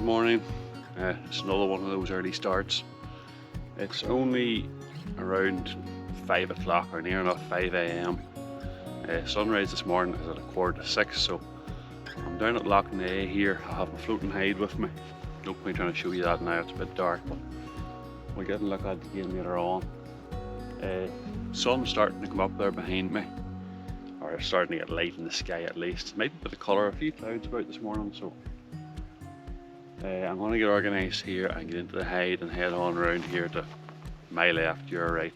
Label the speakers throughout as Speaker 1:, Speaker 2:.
Speaker 1: morning. It's another one of those early starts. It's only around 5 o'clock or near enough 5 a.m. Sunrise this morning is at 5:45, so I'm down at Lough Neagh here. I have my floating hide with me. No point trying to show you that now, it's a bit dark, but we'll get a look at it again later on. Sun's starting to come up there behind me, or it's starting to get light in the sky at least. Maybe a bit of colour, a few clouds about this morning, so I'm going to get organised here and get into the hide and head on around here to my left, your right.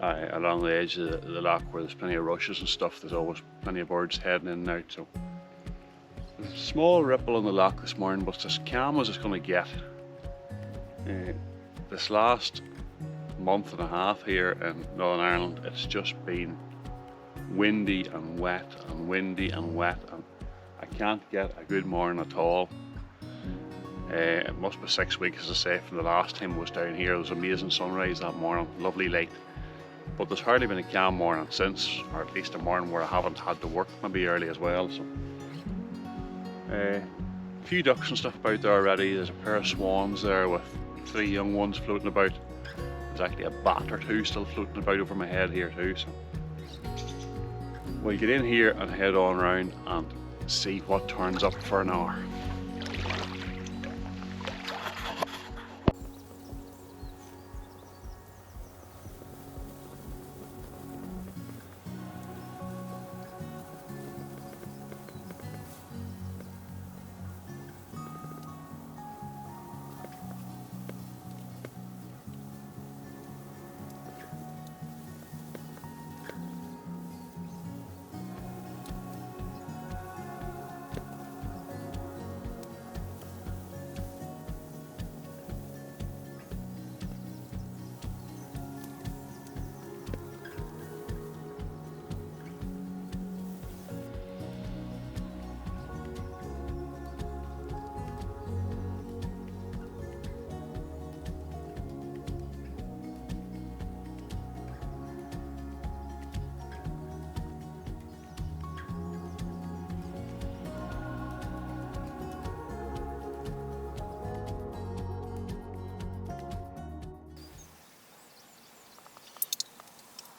Speaker 1: Along the edge of the loch where there's plenty of rushes and stuff, there's always plenty of birds heading in and out. So there's a small ripple on the loch this morning, but it's as calm as it's going to get. This last month and a half here in Northern Ireland, it's just been windy and wet and windy and wet, and I can't get a good morning at all. It must be 6 weeks, as I say, from the last time I was down here. There was amazing sunrise that morning, lovely light. But there's hardly been a calm morning since, or at least a morning where I haven't had to work maybe early as well. So, a few ducks and stuff about there already. There's a pair of swans there with 3 young ones floating about. There's actually a bat or 2 still floating about over my head here too. So we'll get in here and head on around and see what turns up for an hour.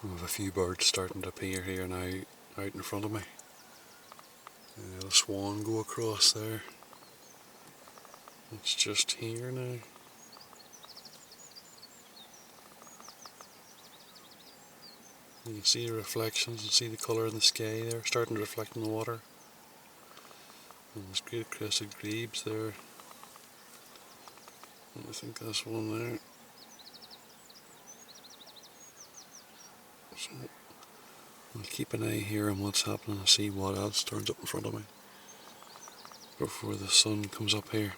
Speaker 1: We have a few birds starting to appear here now, out in front of me. The swan go across there. It's just here now. You can see the reflections and see the colour in the sky there, starting to reflect in the water. And there's great crested grebes there. And I think that's one there. So I'll keep an eye here on what's happening and see what else turns up in front of me before the sun comes up here.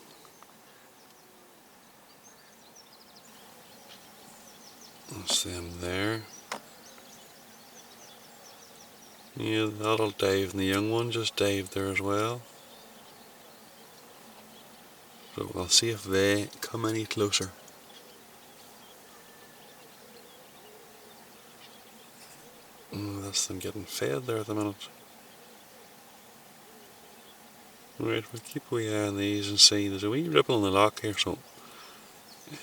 Speaker 1: That's them there. Yeah, the adult dived and the young one just dived there as well. So I'll see if they come any closer. That's them getting fed there at the minute. Right, we'll keep a wee eye on these and see. There's a wee ripple in the loch here, so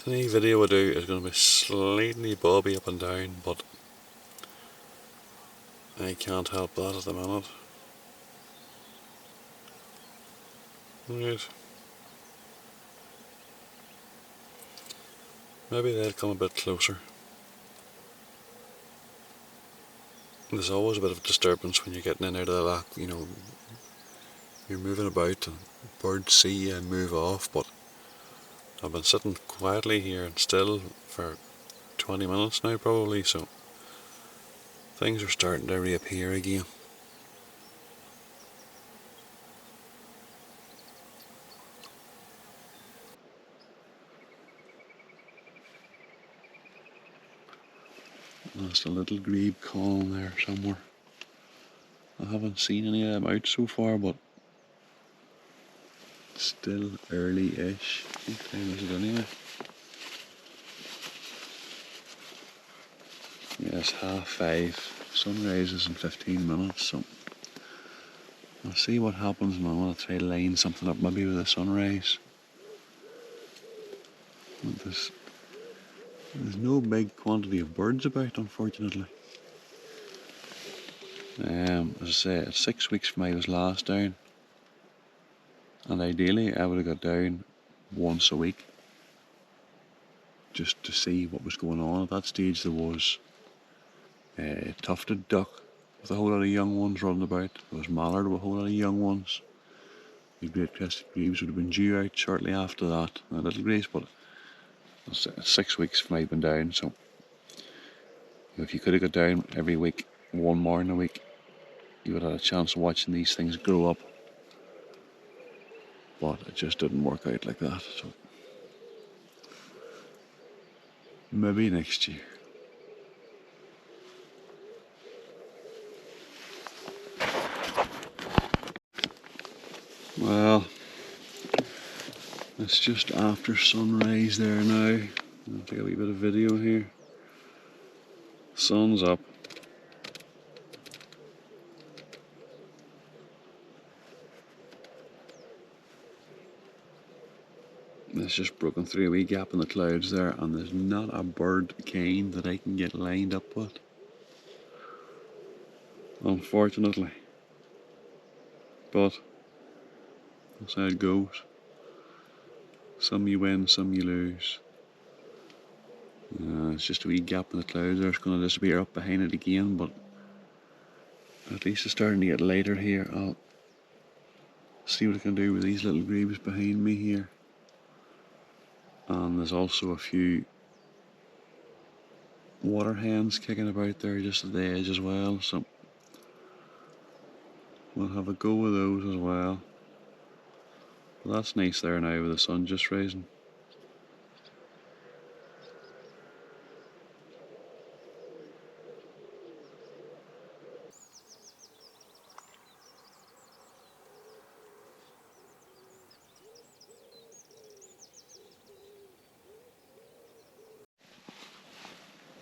Speaker 1: any video I do is going to be slightly bobby up and down, but I can't help that at the minute. Right. Maybe they'll come a bit closer. There's always a bit of disturbance when you're getting in out of the loch, you know, you're moving about and birds see you and move off, but I've been sitting quietly here and still for 20 minutes now probably, so things are starting to reappear again. There's a little grebe calling there somewhere. I haven't seen any of them out so far, but still early-ish. What time is it anyway? Yeah, it's 5:30. Sunrise is in 15 minutes, so I'll see what happens, and I'm going to try to line something up maybe with the sunrise. There's no big quantity of birds about, unfortunately. As I say, it's 6 weeks from I was last down, and ideally I would have got down once a week just to see what was going on. At that stage there was tufted duck with a whole lot of young ones running about. There was mallard with a whole lot of young ones. The great crested grebes would have been due out shortly after that, and little greys, but it's 6 weeks from I'd been down, so if you could have got down every week, one morning a week, you would have had a chance of watching these things grow up. But it just didn't work out like that, so maybe next year. Well, it's just after sunrise there now. I'll take a wee bit of video here. Sun's up. It's just broken through a wee gap in the clouds there, and there's not a bird kind that I can get lined up with, unfortunately. But that's how it goes. Some you win, some you lose. It's just a wee gap in the clouds there. It's going to disappear up behind it again, but at least it's starting to get lighter here. I'll see what I can do with these little grebes behind me here. And there's also a few water hens kicking about there just at the edge as well, so we'll have a go with those as well. But that's nice there now with the sun just rising.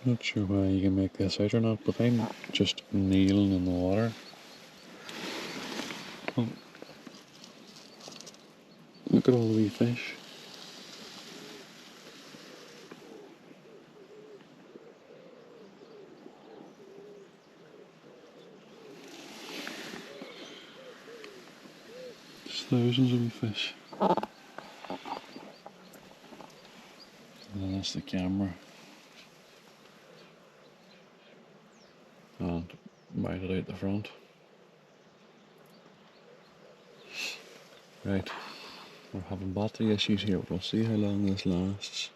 Speaker 1: Not sure why you can make this out or not, but I'm just kneeling in the water. Oh. Look at all the wee fish. There's thousands of wee fish. And that's the camera. And mounted out the front. Right, we're having battery issues here, but we'll see how long this lasts.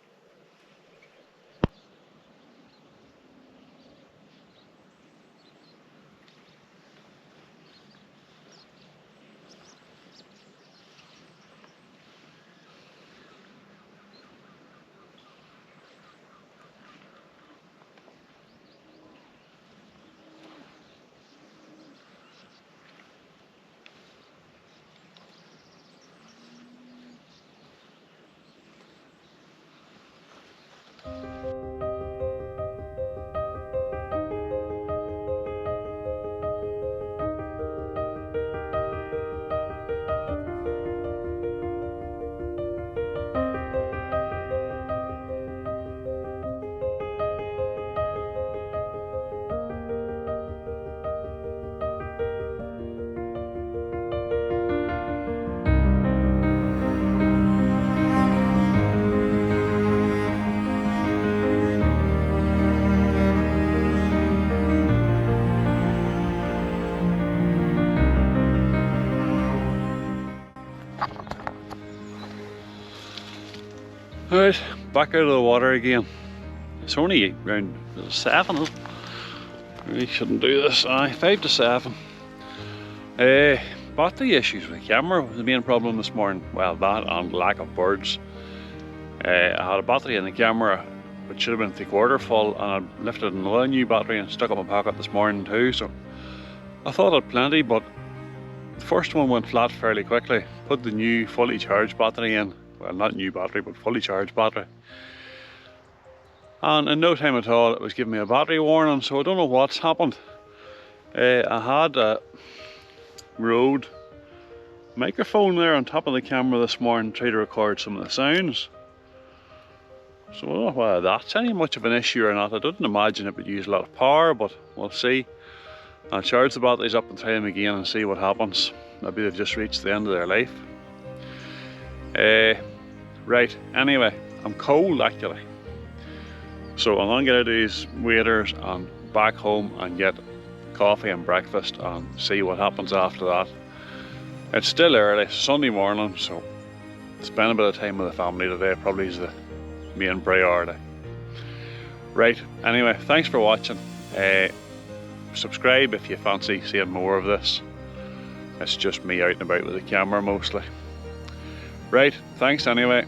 Speaker 1: Alright, back out of the water again. It's only around 7, isn't it? Really shouldn't do this. 5 to 7. Battery issues with the camera was the main problem this morning. Well, that and lack of birds. I had a battery in the camera which should have been 3/4 full, and I lifted another new battery and stuck it in my pocket this morning too, so I thought I had plenty, but the first one went flat fairly quickly. Put the new fully charged battery in. Well, not new battery, but fully charged battery. And in no time at all, it was giving me a battery warning, so I don't know what's happened. I had a Rode microphone there on top of the camera this morning, trying to record some of the sounds. So I don't know whether that's any much of an issue or not. I didn't imagine it would use a lot of power, but we'll see. I'll charge the batteries up and try them again and see what happens. Maybe they've just reached the end of their life. Right, anyway, I'm cold actually. So I'm gonna get out of these waders and back home and get coffee and breakfast and see what happens after that. It's still early, it's Sunday morning, so spend a bit of time with the family today probably is the main priority. Right, anyway, thanks for watching. Subscribe if you fancy seeing more of this. It's just me out and about with the camera mostly. Right, thanks anyway.